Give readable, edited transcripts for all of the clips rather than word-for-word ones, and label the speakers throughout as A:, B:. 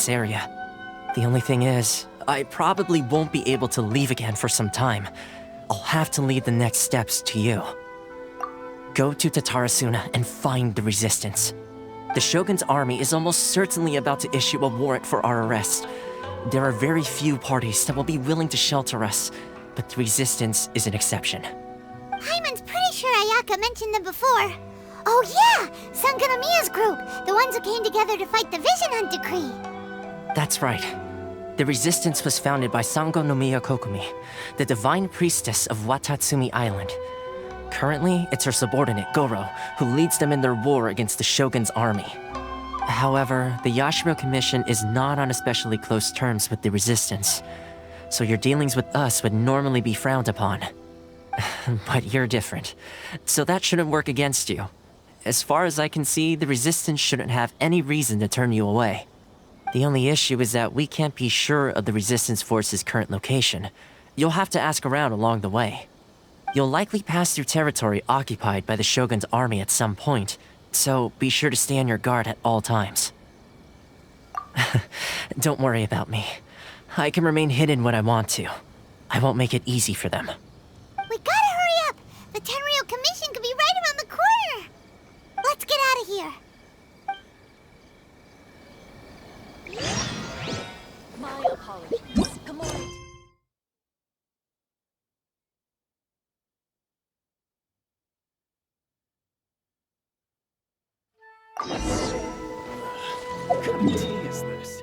A: this area. The only thing is, I probably won't be able to leave again for some time. I'll have to leave the next steps to you. Go to Tatarasuna and find the resistance. The Shogun's army is almost certainly about to issue a warrant for our arrest. There are very few parties that will be willing to shelter us, but the resistance is an exception.
B: Hyman's pretty sure Ayaka mentioned them before. Oh yeah! Sangonomiya's group! The ones who came together to fight the Vision Hunt Decree!
A: That's right. The resistance was founded by Sangonomiya Kokomi, the divine priestess of Watatsumi Island. Currently, it's her subordinate, Gorou, who leads them in their war against the Shogun's army. However, the Yashiro Commission is not on especially close terms with the resistance, so your dealings with us would normally be frowned upon. But you're different, so that shouldn't work against you. As far as I can see, the resistance shouldn't have any reason to turn you away. The only issue is that we can't be sure of the resistance force's current location. You'll have to ask around along the way. You'll likely pass through territory occupied by the Shogun's army at some point, so be sure to stay on your guard at all times. Don't worry about me. I can remain hidden when I want to. I won't make it easy for them.
B: We gotta hurry up! The Tenryou Commission could be right around the corner! Let's get out of here!
C: My apologies. Come on.
D: What kind of tea is this?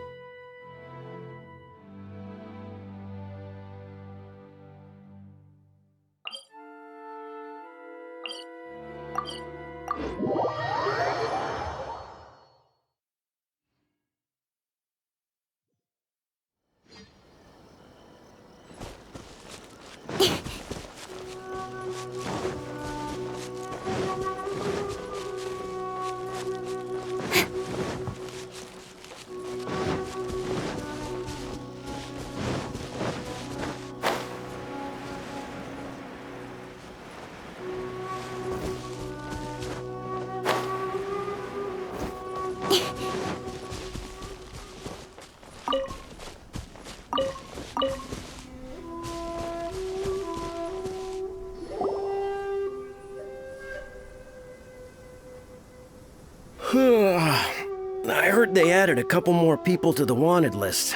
E: I heard they added a couple more people to the wanted list.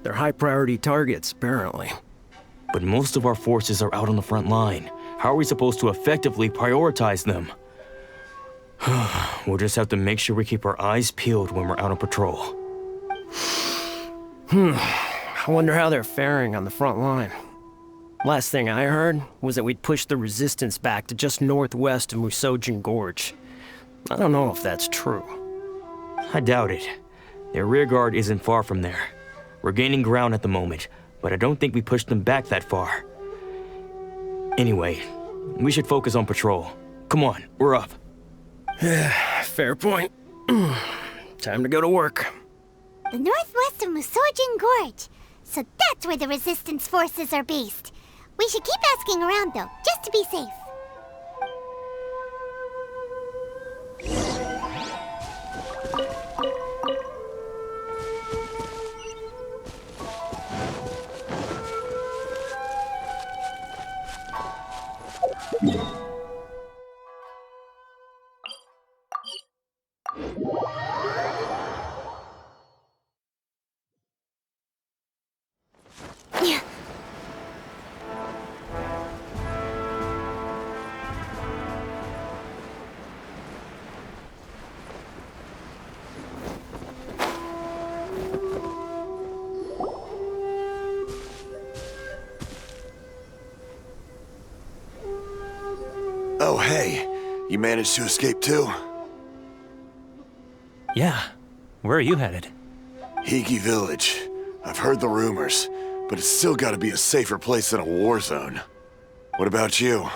E: They're high-priority targets, apparently.
D: But most of our forces are out on the front line. How are we supposed to effectively prioritize them? We'll just have to make sure we keep our eyes peeled when we're out on patrol.
E: I wonder how they're faring on the front line. Last thing I heard was that we'd pushed the resistance back to just northwest of Musojin Gorge. I don't know if that's true.
D: I doubt it. Their rearguard isn't far from there. We're gaining ground at the moment, but I don't think we pushed them back that far. Anyway, we should focus on patrol. Come on, we're up.
E: Fair point. Time to go to work.
B: The northwest of Musojin Gorge. So that's where the resistance forces are based. We should keep asking around though, just to be safe.
F: Oh, hey. You managed to escape too?
A: Yeah. Where are you headed?
F: Higi Village. I've heard the rumors, but it's still gotta be a safer place than a war zone. What about you?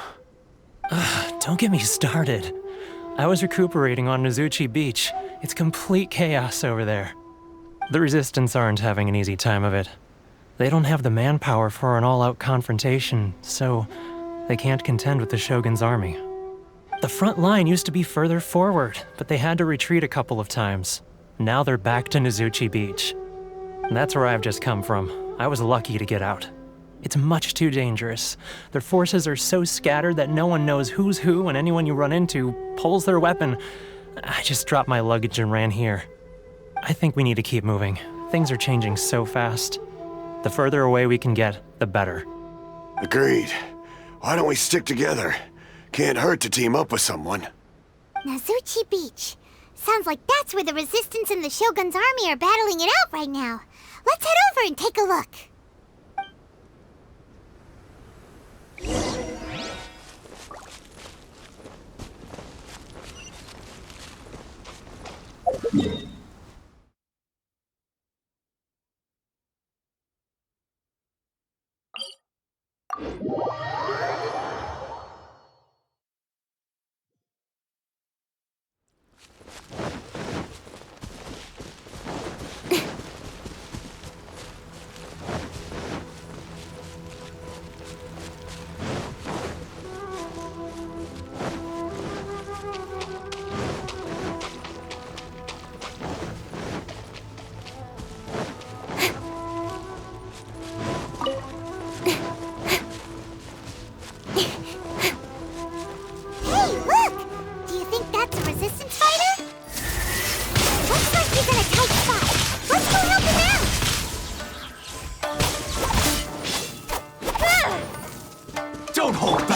G: Don't get me started. I was recuperating on Nozuchi Beach. It's complete chaos over there. The Resistance aren't having an easy time of it. They don't have the manpower for an all-out confrontation, so they can't contend with the Shogun's army. The front line used to be further forward, but they had to retreat a couple of times. Now they're back to Nozuchi Beach. That's where I've just come from. I was lucky to get out. It's much too dangerous. Their forces are so scattered that no one knows who's who, and anyone you run into pulls their weapon. I just dropped my luggage and ran here. I think we need to keep moving. Things are changing so fast. The further away we can get, the better.
F: Agreed. Why don't we stick together? Can't hurt to team up with someone.
B: Nazuchi Beach. Sounds like that's where the Resistance and the Shogun's army are battling it out right now. Let's head over and take a look.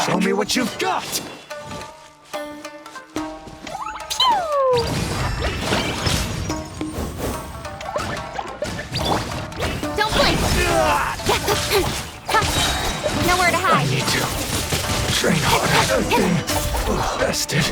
H: Show me what you've got!
B: Don't blink! Nowhere to hide.
H: I need to train harder. I've been bested.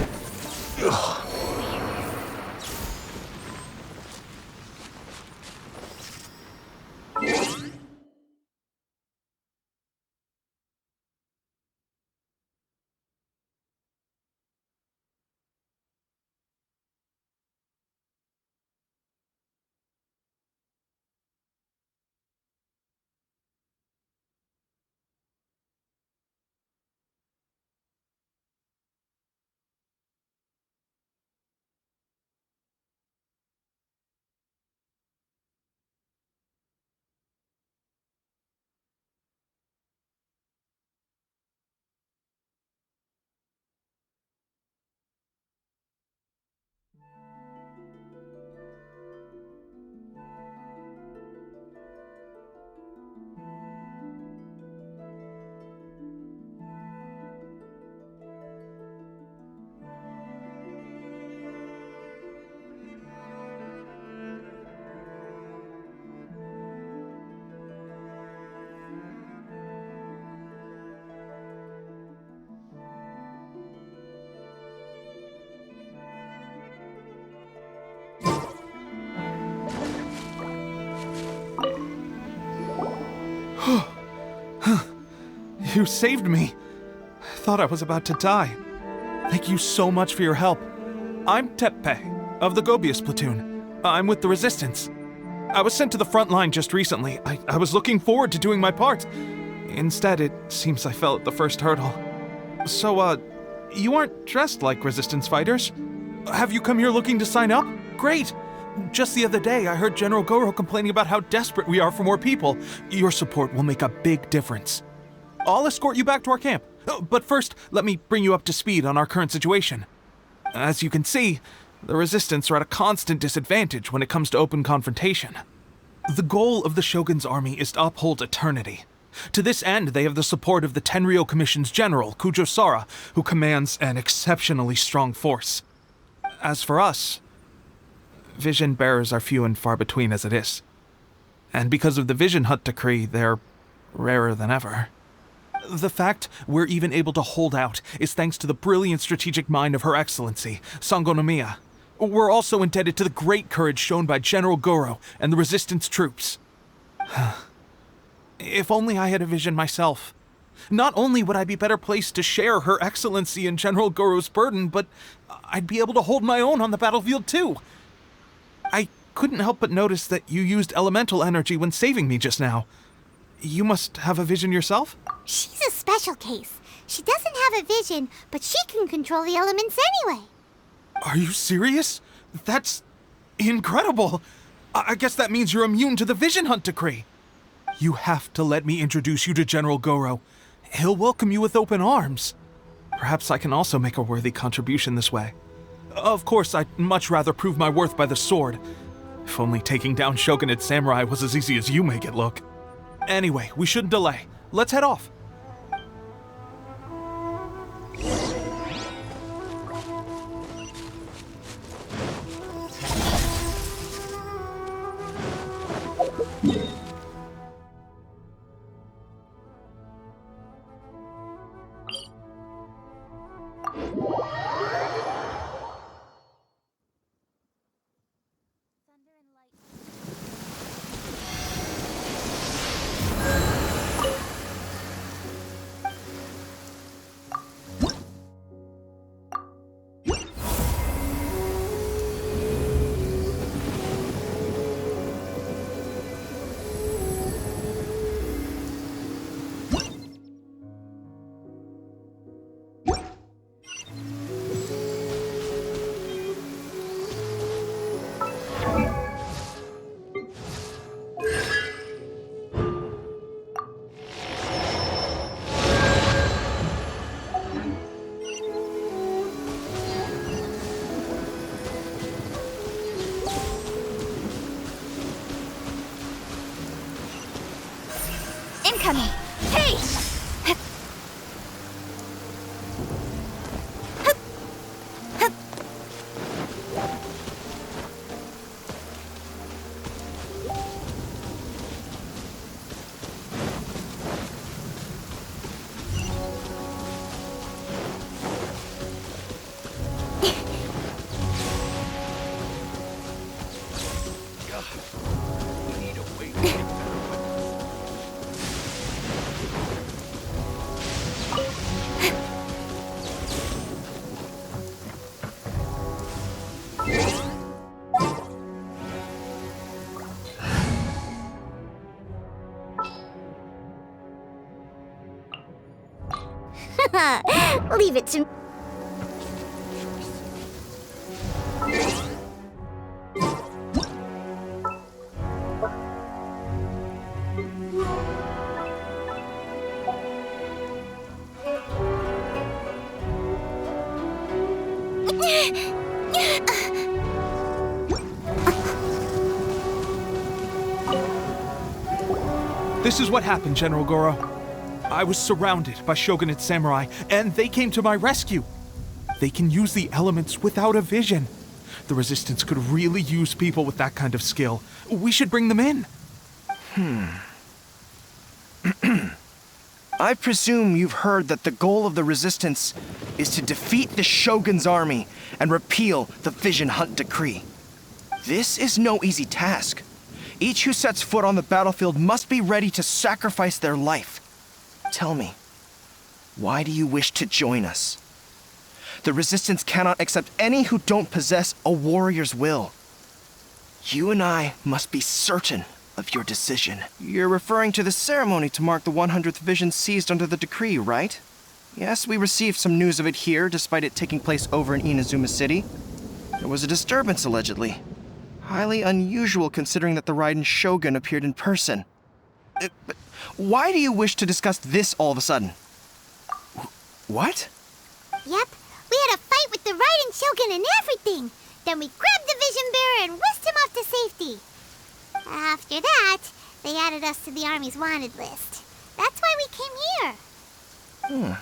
I: You saved me. I thought I was about to die. Thank you so much for your help. I'm Teppei, of the Gobius platoon. I'm with the Resistance. I was sent to the front line just recently. I was looking forward to doing my part. Instead, it seems I fell at the first hurdle. So, you aren't dressed like Resistance fighters? Have you come here looking to sign up? Great! Just the other day, I heard General Gorou complaining about how desperate we are for more people. Your support will make a big difference. I'll escort you back to our camp. But first, let me bring you up to speed on our current situation. As you can see, the Resistance are at a constant disadvantage when it comes to open confrontation. The goal of the Shogun's army is to uphold eternity. To this end, they have the support of the Tenryou Commission's general, Kujo Sara, who commands an exceptionally strong force. As for us, vision bearers are few and far between as it is. And because of the Vision Hut decree, they're rarer than ever. The fact we're even able to hold out is thanks to the brilliant strategic mind of Her Excellency, Sango Nomiya. We're also indebted to the great courage shown by General Gorou and the Resistance troops. If only I had a vision myself. Not only would I be better placed to share Her Excellency and General Gorou's burden, but I'd be able to hold my own on the battlefield too. I couldn't help but notice that you used elemental energy when saving me just now. You must have a vision yourself?
B: She's a special case. She doesn't have a vision, but she can control the elements anyway.
I: Are you serious? That's incredible. I guess that means you're immune to the Vision Hunt decree. You have to let me introduce you to General Gorou. He'll welcome you with open arms. Perhaps I can also make a worthy contribution this way. Of course, I'd much rather prove my worth by the sword. If only taking down Shogunate Samurai was as easy as you make it look. Anyway, we shouldn't delay. Let's head off.
B: Incoming! Hey! Leave it to me.
I: This is what happened, General Gorou. I was surrounded by Shogunate Samurai, and they came to my rescue. They can use the elements without a vision. The Resistance could really use people with that kind of skill. We should bring them in.
J: I presume you've heard that the goal of the Resistance is to defeat the Shogun's army and repeal the Vision Hunt decree. This is no easy task. Each who sets foot on the battlefield must be ready to sacrifice their life. Tell me, why do you wish to join us? The Resistance cannot accept any who don't possess a warrior's will. You and I must be certain of your decision. You're referring to the ceremony to mark the 100th vision seized under the decree, right? Yes, we received some news of it here, despite it taking place over in Inazuma City. There was a disturbance, allegedly. Highly unusual considering that the Raiden Shogun appeared in person. But why do you wish to discuss this all of a sudden? What?
B: Yep, we had a fight with the Raiden Shogun and everything. Then we grabbed the Vision Bearer and whisked him off to safety. After that, they added us to the Army's wanted list. That's why we came here.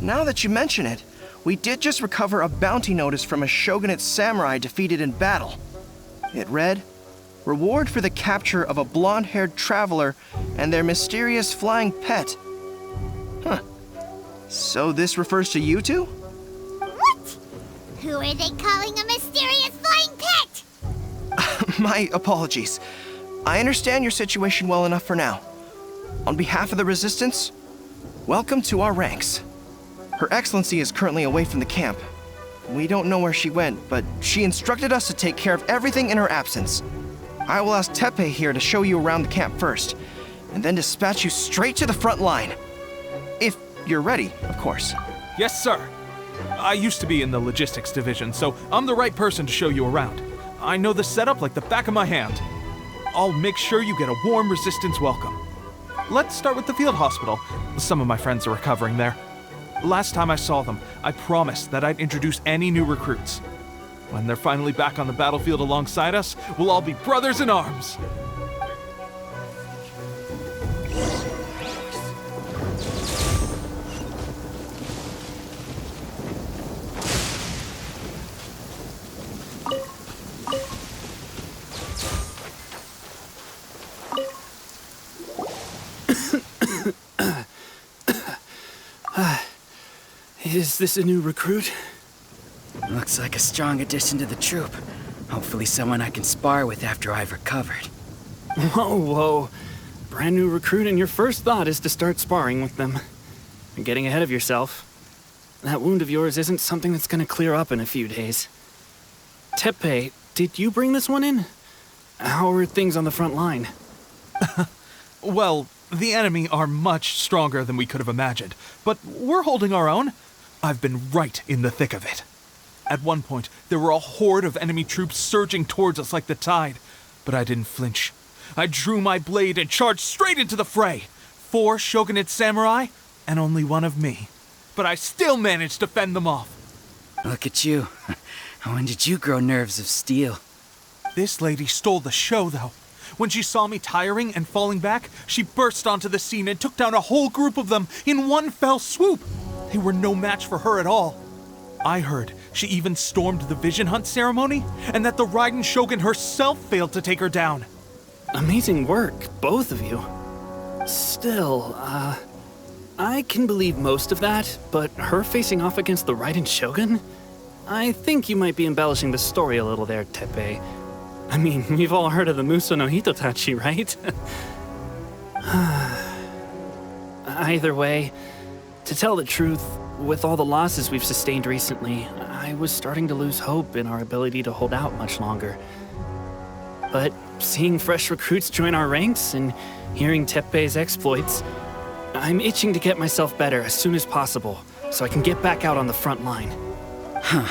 J: Now that you mention it, we did just recover a bounty notice from a Shogunate samurai defeated in battle. It read, "Reward for the capture of a blonde-haired traveler and their mysterious flying pet." So this refers to you two?
B: What? Who are they calling a mysterious flying pet?
J: My apologies. I understand your situation well enough for now. On behalf of the Resistance, welcome to our ranks. Her Excellency is currently away from the camp. We don't know where she went, but she instructed us to take care of everything in her absence. I will ask Teppei here to show you around the camp first, and then dispatch you straight to the front line. If you're ready, of course.
I: Yes, sir. I used to be in the logistics division, so I'm the right person to show you around. I know the setup like the back of my hand. I'll make sure you get a warm Resistance welcome. Let's start with the field hospital. Some of my friends are recovering there. Last time I saw them, I promised that I'd introduce any new recruits. When they're finally back on the battlefield alongside us, we'll all be brothers in arms.
K: Is this a new recruit?
L: Looks like a strong addition to the troop. Hopefully someone I can spar with after I've recovered.
K: Whoa. Brand new recruit and your first thought is to start sparring with them. You're getting ahead of yourself. That wound of yours isn't something that's gonna clear up in a few days. Teppei, did you bring this one in? How are things on the front line?
I: Well, the enemy are much stronger than we could have imagined, but we're holding our own. I've been right in the thick of it. At one point, there were a horde of enemy troops surging towards us like the tide, but I didn't flinch. I drew my blade and charged straight into the fray. 4 shogunate samurai, and only one of me. But I still managed to fend them off.
L: Look at you. When did you grow nerves of steel?
I: This lady stole the show, though. When she saw me tiring and falling back, she burst onto the scene and took down a whole group of them in one fell swoop. They were no match for her at all. I heard she even stormed the vision hunt ceremony, and that the Raiden Shogun herself failed to take her down.
K: Amazing work, both of you. Still, I can believe most of that, but her facing off against the Raiden Shogun? I think you might be embellishing the story a little there, Teppei. I mean, we've all heard of the Muso no Hitotachi, right? Either way, to tell the truth, with all the losses we've sustained recently, I was starting to lose hope in our ability to hold out much longer. But seeing fresh recruits join our ranks and hearing Teppei's exploits, I'm itching to get myself better as soon as possible so I can get back out on the front line.
L: Huh.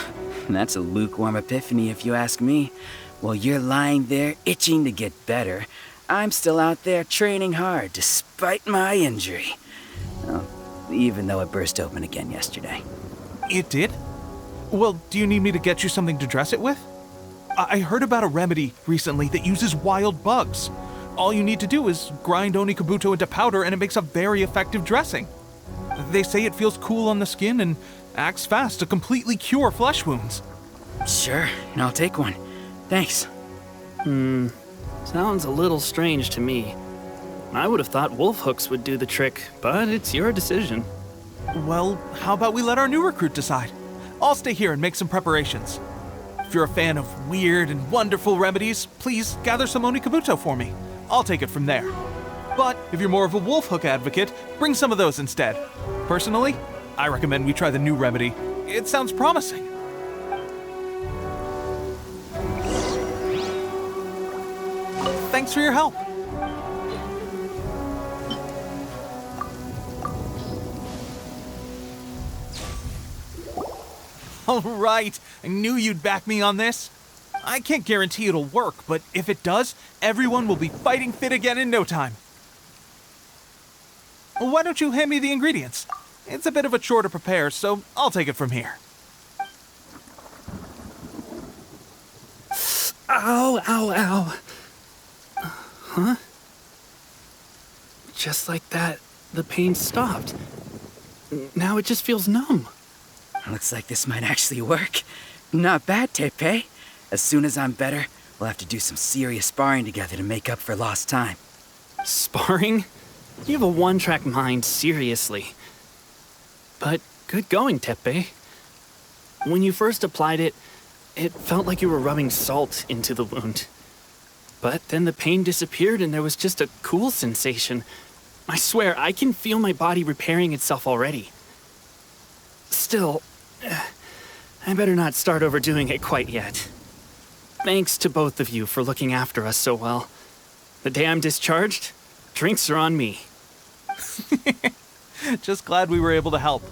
L: That's a lukewarm epiphany if you ask me. While you're lying there itching to get better, I'm still out there training hard despite my injury. Well, even though it burst open again yesterday.
I: It did? Well, do you need me to get you something to dress it with? I heard about a remedy recently that uses wild bugs. All you need to do is grind Onikabuto into powder and it makes a very effective dressing. They say it feels cool on the skin and acts fast to completely cure flesh wounds.
L: Sure, I'll take one. Thanks.
K: Sounds a little strange to me. I would have thought wolf hooks would do the trick, but it's your decision.
I: Well, how about we let our new recruit decide? I'll stay here and make some preparations. If you're a fan of weird and wonderful remedies, please gather some Onikabuto for me. I'll take it from there. But if you're more of a wolf hook advocate, bring some of those instead. Personally, I recommend we try the new remedy. It sounds promising. Thanks for your help. All right, I knew you'd back me on this. I can't guarantee it'll work, but if it does, everyone will be fighting fit again in no time. Why don't you hand me the ingredients? It's a bit of a chore to prepare, so I'll take it from here.
K: Ow, ow, ow. Huh? Just like that, the pain stopped. Now it just feels numb.
L: Looks like this might actually work. Not bad, Teppei. As soon as I'm better, we'll have to do some serious sparring together to make up for lost time.
K: Sparring? You have a one-track mind, seriously. But good going, Teppei. When you first applied it, it felt like you were rubbing salt into the wound. But then the pain disappeared and there was just a cool sensation. I swear, I can feel my body repairing itself already. Still, I better not start overdoing it quite yet. Thanks to both of you for looking after us so well. The day I'm discharged, drinks are on me.
I: Just glad we were able to help.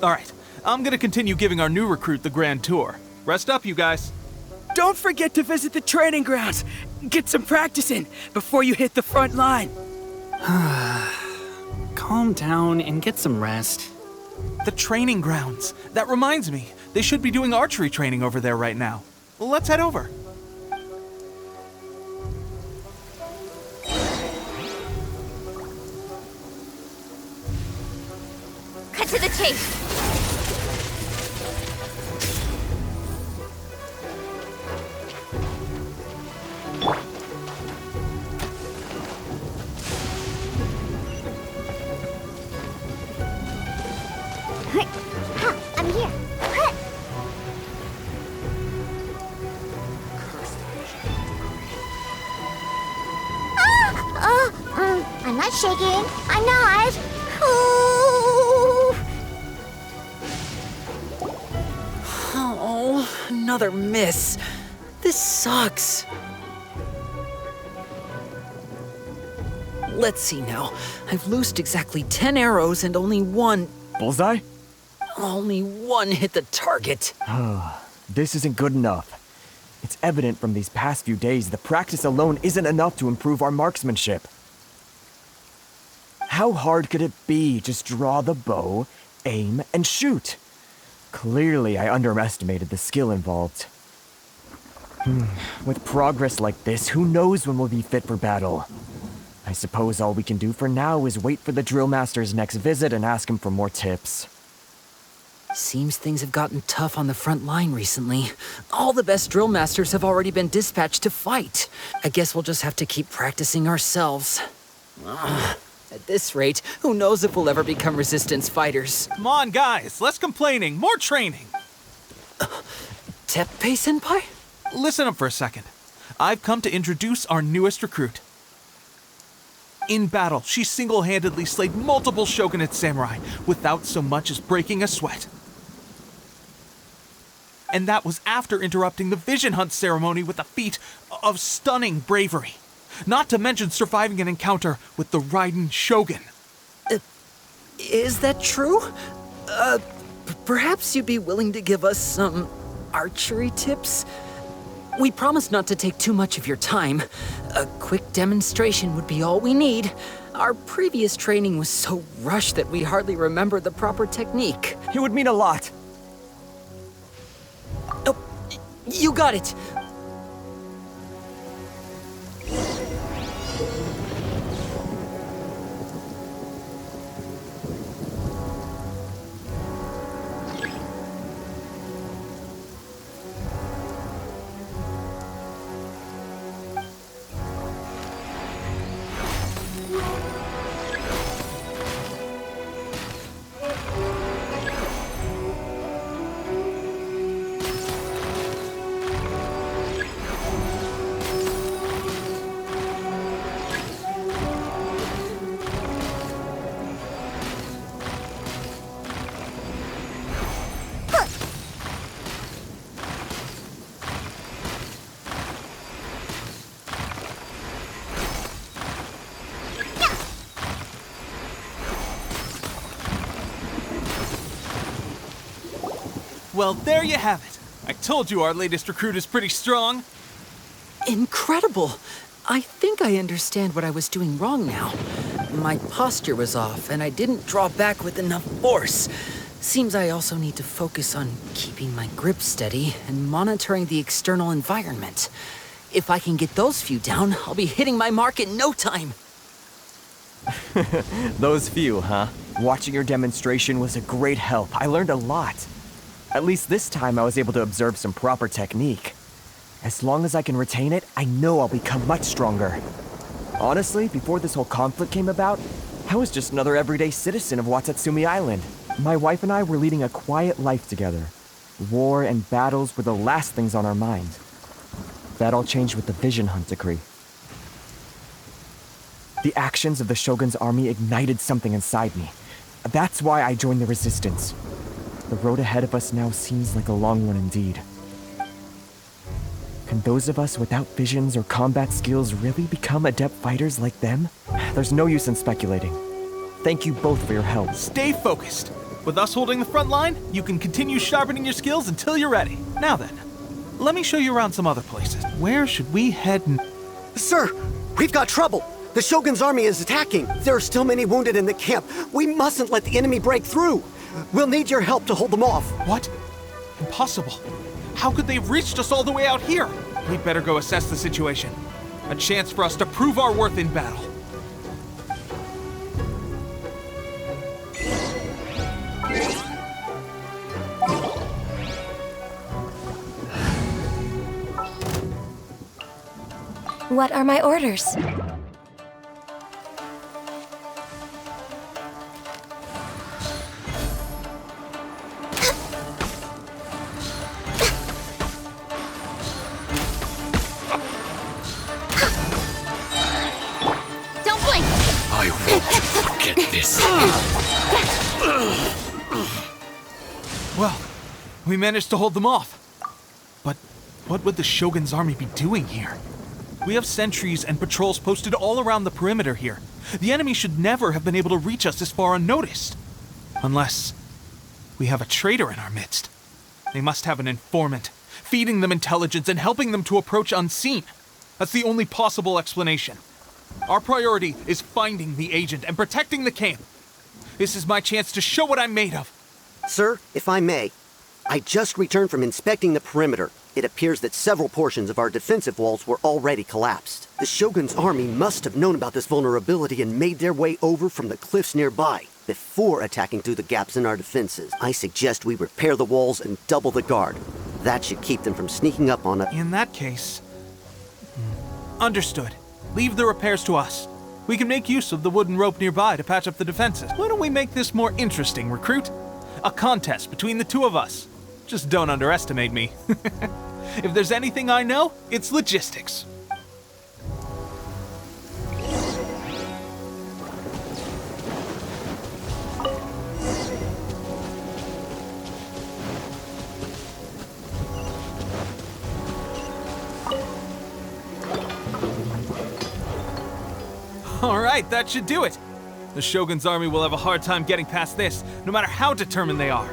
I: All right, I'm gonna continue giving our new recruit the grand tour. Rest up, you guys.
L: Don't forget to visit the training grounds. Get some practice in before you hit the front line.
K: Calm down and get some rest.
I: The training grounds. That reminds me, they should be doing archery training over there right now. Let's head over.
B: Cut to the chase. I'm here. I'm not shaking. I'm not.
A: Oh, another miss. This sucks. Let's see now. I've loosed exactly 10 arrows and only one
M: Bullseye?
A: hit the target.
M: This isn't good enough. It's evident from these past few days the practice alone isn't enough to improve our marksmanship. How hard could it be? Just draw the bow, aim, and shoot. Clearly, I underestimated the skill involved. With progress like this, who knows when we'll be fit for battle? I suppose all we can do for now is wait for the drill master's next visit and ask him for more tips.
A: Seems things have gotten tough on the front line recently. All the best drill masters have already been dispatched to fight. I guess we'll just have to keep practicing ourselves. At this rate, who knows if we'll ever become resistance fighters.
I: Come on, guys, less complaining, more training.
A: Teppei-senpai?
I: Listen up for a second. I've come to introduce our newest recruit. In battle, she single-handedly slayed multiple shogunate samurai without so much as breaking a sweat. And that was after interrupting the vision hunt ceremony with a feat of stunning bravery. Not to mention surviving an encounter with the Raiden Shogun.
A: Is that true? Perhaps you'd be willing to give us some archery tips? We promise not to take too much of your time. A quick demonstration would be all we need. Our previous training was so rushed that we hardly remember the proper technique.
M: It would mean a lot.
A: Oh, you got it.
I: Well, there you have it. I told you our latest recruit is pretty strong.
A: Incredible! I think I understand what I was doing wrong now. My posture was off, and I didn't draw back with enough force. Seems I also need to focus on keeping my grip steady and monitoring the external environment. If I can get those few down, I'll be hitting my mark in no time.
M: Those few, huh? Watching your demonstration was a great help. I learned a lot. At least this time I was able to observe some proper technique. As long as I can retain it, I know I'll become much stronger. Honestly, before this whole conflict came about, I was just another everyday citizen of Watatsumi Island. My wife and I were leading a quiet life together. War and battles were the last things on our mind. That all changed with the Vision Hunt decree. The actions of the Shogun's army ignited something inside me. That's why I joined the resistance. The road ahead of us now seems like a long one indeed. Can those of us without visions or combat skills really become adept fighters like them? There's no use in speculating. Thank you both for your help.
I: Stay focused. With us holding the front line, you can continue sharpening your skills until you're ready. Now then, let me show you around some other places. Where should we head
N: Sir, we've got trouble. The Shogun's army is attacking. There are still many wounded in the camp. We mustn't let the enemy break through. We'll need your help to hold them off.
I: What? Impossible. How could they have reached us all the way out here? We'd better go assess the situation. A chance for us to prove our worth in battle.
O: What are my orders?
B: Don't blink!
H: I won't forget this.
I: Well, we managed to hold them off. But what would the Shogun's army be doing here? We have sentries and patrols posted all around the perimeter here. The enemy should never have been able to reach us this far unnoticed. Unless we have a traitor in our midst. They must have an informant, feeding them intelligence and helping them to approach unseen. That's the only possible explanation. Our priority is finding the agent and protecting the camp. This is my chance to show what I'm made of.
N: Sir, if I may, I just returned from inspecting the perimeter. It appears that several portions of our defensive walls were already collapsed. The Shogun's army must have known about this vulnerability and made their way over from the cliffs nearby before attacking through the gaps in our defenses. I suggest we repair the walls and double the guard. That should keep them from sneaking up on us.
I: In that case... Understood. Leave the repairs to us. We can make use of the wooden rope nearby to patch up the defenses. Why don't we make this more interesting, recruit? A contest between the two of us. Just don't underestimate me. If there's anything I know, it's logistics. All right, that should do it. The Shogun's army will have a hard time getting past this, no matter how determined they are.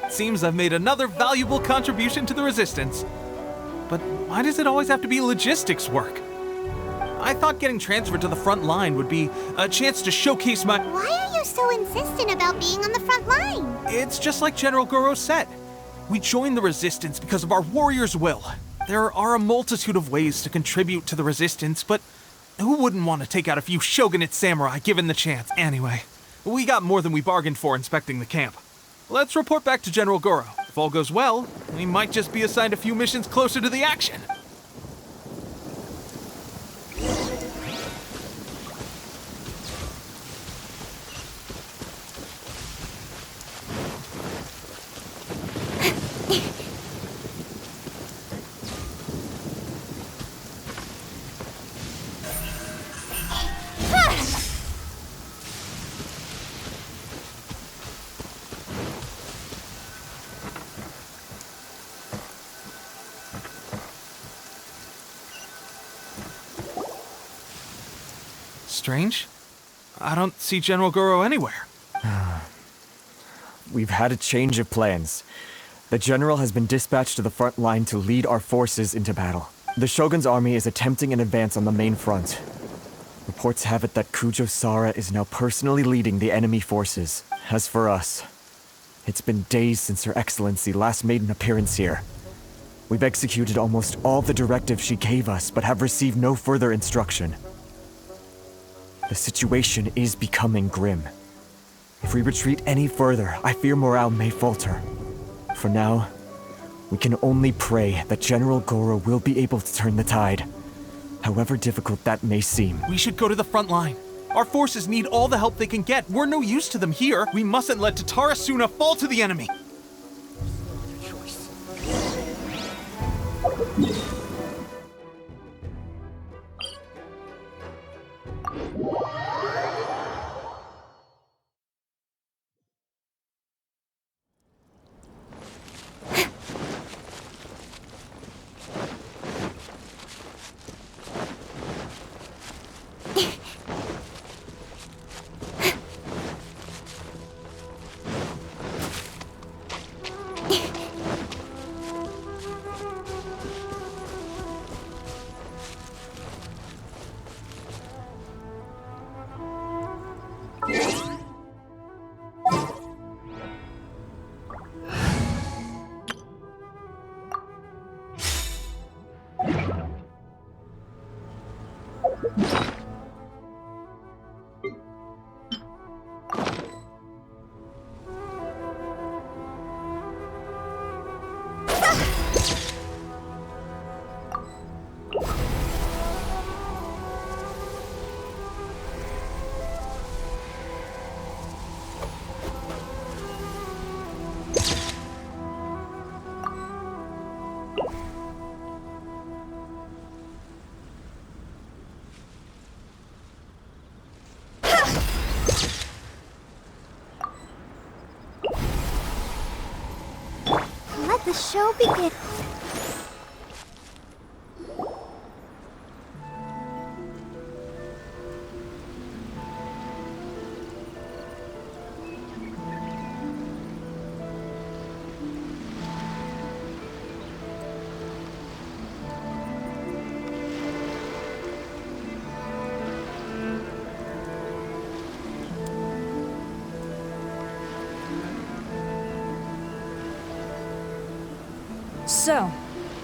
I: Seems I've made another valuable contribution to the Resistance. But why does it always have to be logistics work? I thought getting transferred to the front line would be a chance to showcase my...
B: Why are you so insistent about being on the front line?
I: It's just like General Gorou said. We joined the Resistance because of our warrior's will. There are a multitude of ways to contribute to the Resistance, but who wouldn't want to take out a few shogunate samurai given the chance? Anyway, we got more than we bargained for inspecting the camp. Let's report back to General Gorou. If all goes well, we might just be assigned a few missions closer to the action. Strange. I don't see General Gorou anywhere.
M: We've had a change of plans. The general has been dispatched to the front line to lead our forces into battle. The Shogun's army is attempting an advance on the main front. Reports have it that Kujo Sara is now personally leading the enemy forces. As for us, it's been days since Her Excellency last made an appearance here. We've executed almost all the directives she gave us, but have received no further instruction. The situation is becoming grim. If we retreat any further, I fear morale may falter. For now, we can only pray that General Gorou will be able to turn the tide, however difficult that may seem.
I: We should go to the front line. Our forces need all the help they can get. We're no use to them here. We mustn't let Tatara Suna fall to the enemy.
B: Let the show begin.
P: So,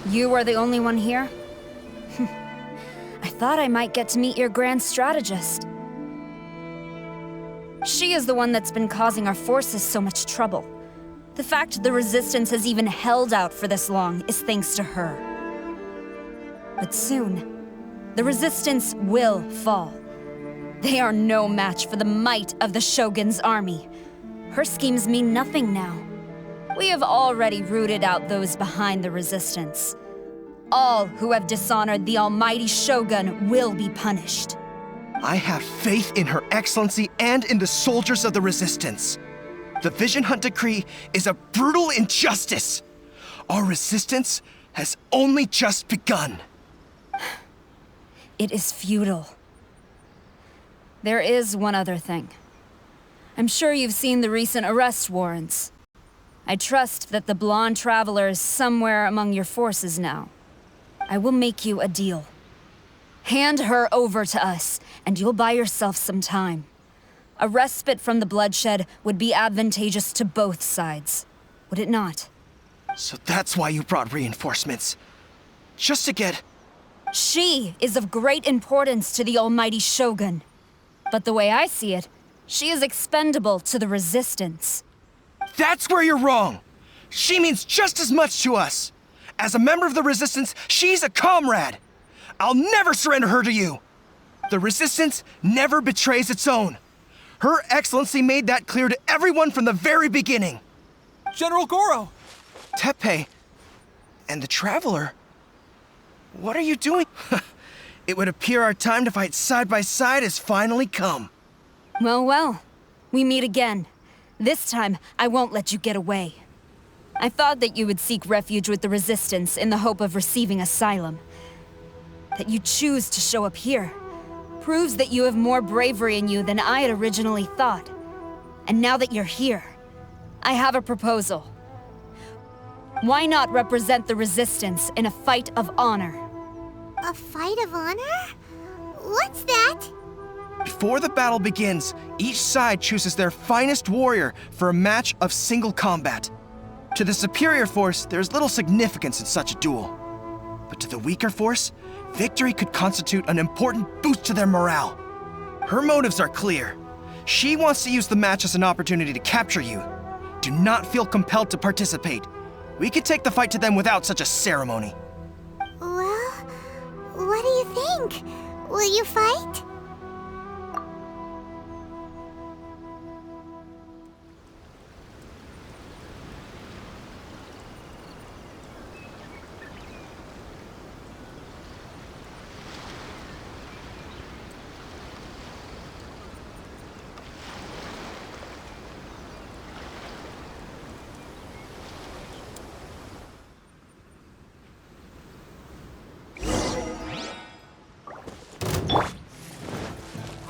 P: you are the only one here? I thought I might get to meet your grand strategist. She is the one that's been causing our forces so much trouble. The fact the Resistance has even held out for this long is thanks to her. But soon, the Resistance will fall. They are no match for the might of the Shogun's army. Her schemes mean nothing now. We have already rooted out those behind the Resistance. All who have dishonored the almighty Shogun will be punished.
J: I have faith in Her Excellency and in the soldiers of the Resistance. The Vision Hunt Decree is a brutal injustice. Our resistance has only just begun.
P: It is futile. There is one other thing. I'm sure you've seen the recent arrest warrants. I trust that the blonde traveler is somewhere among your forces now. I will make you a deal. Hand her over to us, and you'll buy yourself some time. A respite from the bloodshed would be advantageous to both sides, would it not?
J: So that's why you brought reinforcements. Just to get...
P: She is of great importance to the almighty Shogun. But the way I see it, she is expendable to the Resistance.
J: That's where you're wrong! She means just as much to us! As a member of the Resistance, she's a comrade! I'll never surrender her to you! The Resistance never betrays its own. Her Excellency made that clear to everyone from the very beginning.
I: General Gorou!
J: Teppei and the Traveler? What are you doing? It would appear our time to fight side by side has finally come.
P: Well, well. We meet again. This time, I won't let you get away. I thought that you would seek refuge with the Resistance in the hope of receiving asylum. That you choose to show up here proves that you have more bravery in you than I had originally thought. And now that you're here, I have a proposal. Why not represent the Resistance in a fight of honor?
B: A fight of honor? What's that?
J: Before the battle begins, each side chooses their finest warrior for a match of single combat. To the superior force, there's little significance in such a duel. But to the weaker force, victory could constitute an important boost to their morale. Her motives are clear. She wants to use the match as an opportunity to capture you. Do not feel compelled to participate. We could take the fight to them without such a ceremony.
B: Well, what do you think? Will you fight?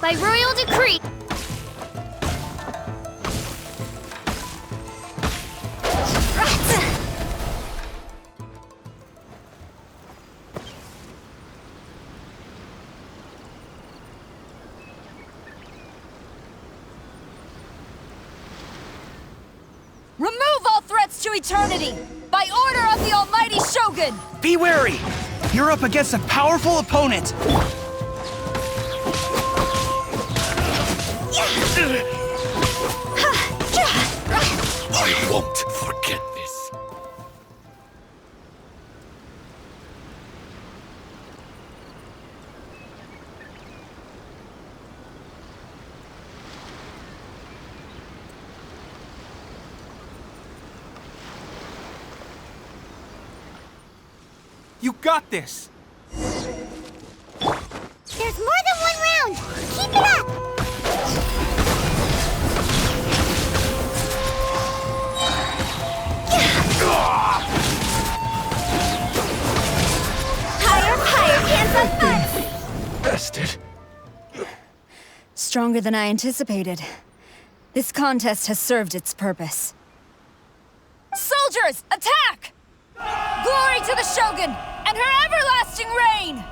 Q: By royal decree.
P: Remove all threats to eternity! By order of the almighty Shogun!
J: Be wary! You're up against a powerful opponent!
I: You got this!
B: There's more than one round! Keep it up!
P: Higher, hands on butts!
H: Bested.
P: Stronger than I anticipated. This contest has served its purpose. Soldiers, attack! Glory to the Shogun and her everlasting reign!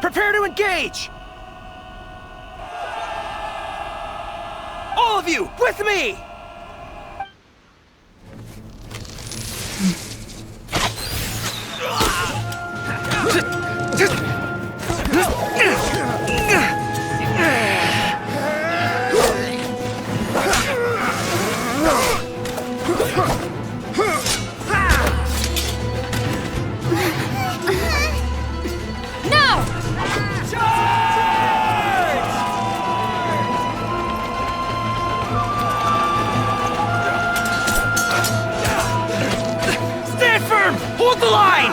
J: Prepare to engage! All of you, with me! Hold the line!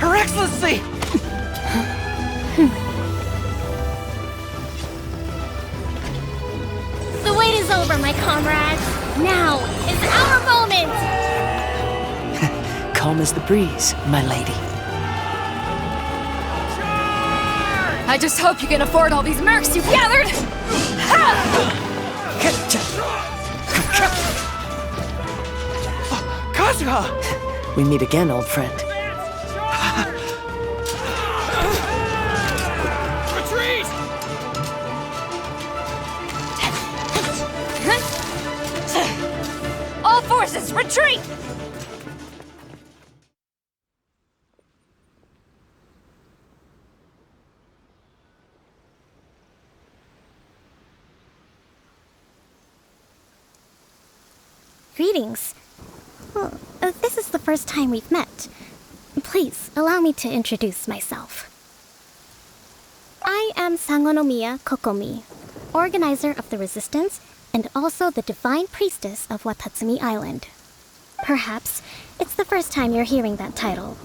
J: Her Excellency!
Q: The wait is over, my comrades. Now is our moment!
A: Calm as the breeze, my lady.
P: I just hope you can afford all these mercs you've gathered!
J: Kazuha!
A: We meet again, old friend.
J: Retreat!
P: All forces, retreat!
B: Greetings. Well, this is the first time we've met. Please, allow me to introduce myself. I am Sangonomiya Kokomi, organizer of the Resistance and also the Divine Priestess of Watatsumi Island. Perhaps it's the first time you're hearing that title.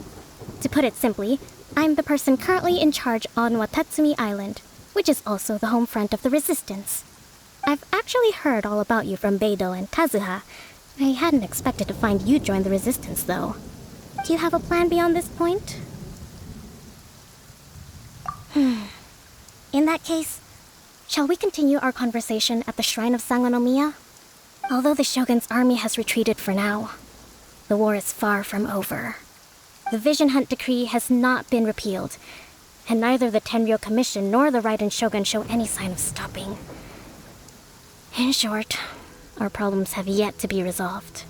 B: To put it simply, I'm the person currently in charge on Watatsumi Island, which is also the home front of the Resistance. I've actually heard all about you from Beidou and Kazuha. I hadn't expected to find you join the Resistance, though. Do you have a plan beyond this point? In that case, shall we continue our conversation at the Shrine of Sangonomiya? Although the Shogun's army has retreated for now, the war is far from over. The Vision Hunt Decree has not been repealed, and neither the Tenryo Commission nor the Raiden Shogun show any sign of stopping. In short, our problems have yet to be resolved.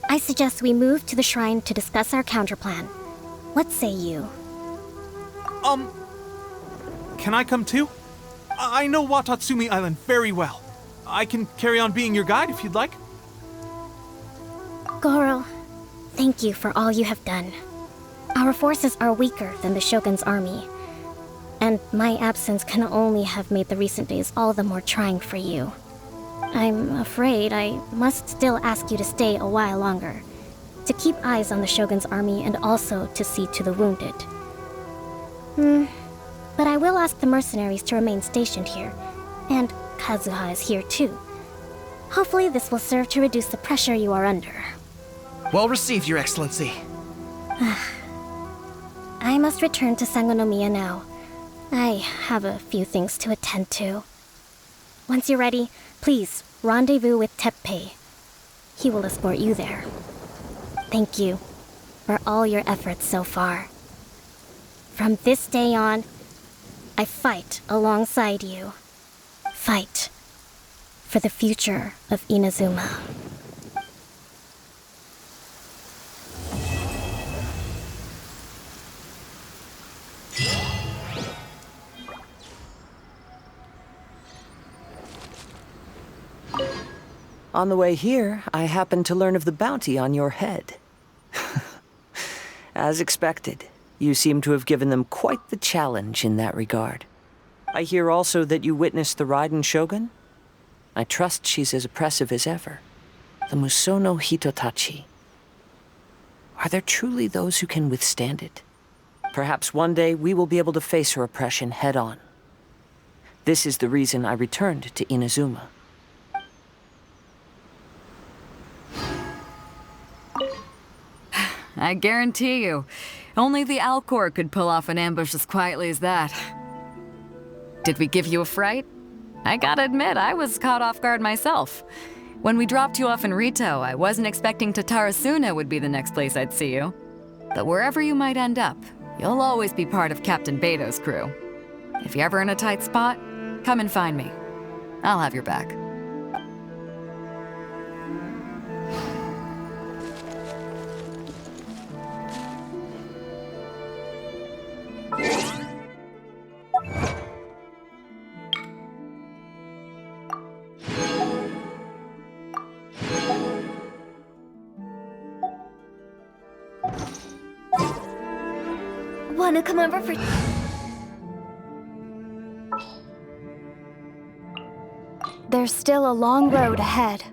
B: I suggest we move to the shrine to discuss our counterplan. What say you?
I: Can I come too? I know Watatsumi Island very well. I can carry on being your guide if you'd like.
B: Gorou, thank you for all you have done. Our forces are weaker than the Shogun's army, and my absence can only have made the recent days all the more trying for you. I'm afraid I must still ask you to stay a while longer, to keep eyes on the Shogun's army and also to see to the wounded. But I will ask the mercenaries to remain stationed here, and Kazuha is here too. Hopefully this will serve to reduce the pressure you are under.
J: Well received, Your Excellency.
B: I must return to Sangonomiya now. I have a few things to attend to. Once you're ready, please rendezvous with Teppei. He will escort you there. Thank you for all your efforts so far. From this day on, I fight alongside you. Fight for the future of Inazuma.
R: On the way here, I happened to learn of the bounty on your head. As expected, you seem to have given them quite the challenge in that regard. I hear also that you witnessed the Raiden Shogun? I trust she's as oppressive as ever. The Musono Hitotachi. Are there truly those who can withstand it? Perhaps one day we will be able to face her oppression head-on. This is the reason I returned to Inazuma.
S: I guarantee you, only the Alcor could pull off an ambush as quietly as that. Did we give you a fright? I gotta admit, I was caught off guard myself. When we dropped you off in Rito, I wasn't expecting Tatarasuna would be the next place I'd see you. But wherever you might end up, you'll always be part of Captain Beto's crew. If you're ever in a tight spot, come and find me. I'll have your back.
O: Wanna come over for... There's still a long road ahead.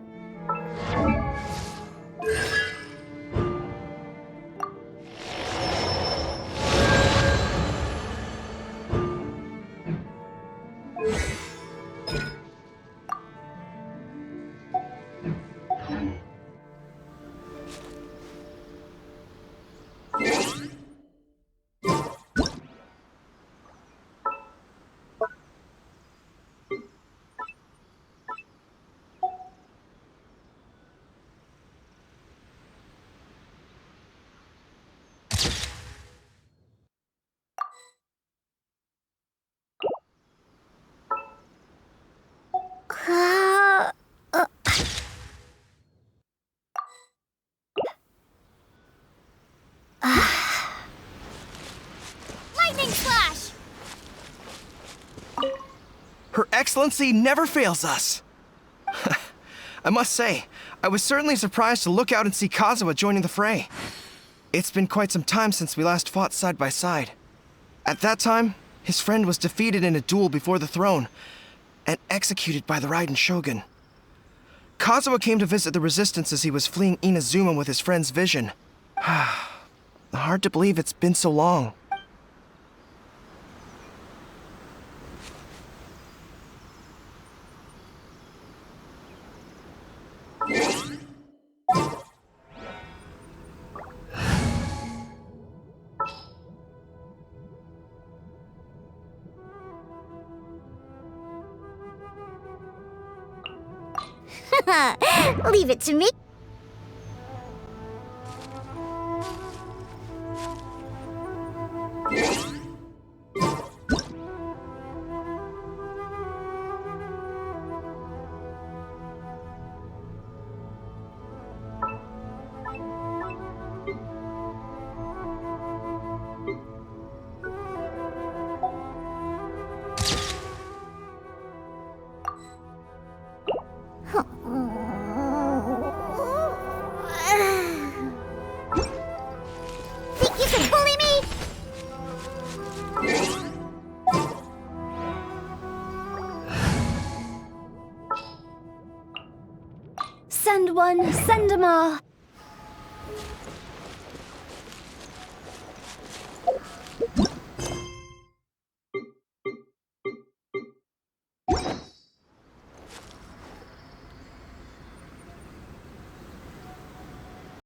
B: Lightning slash!
J: Her Excellency never fails us. I must say, I was certainly surprised to look out and see Kazuha joining the fray. It's been quite some time since we last fought side by side. At that time, his friend was defeated in a duel before the throne and executed by the Raiden Shogun. Kazuha came to visit the resistance as he was fleeing Inazuma with his friend's vision. Hard to believe it's been so long.
B: Leave it to me. Think you can bully me?
O: Send one, send 'em all.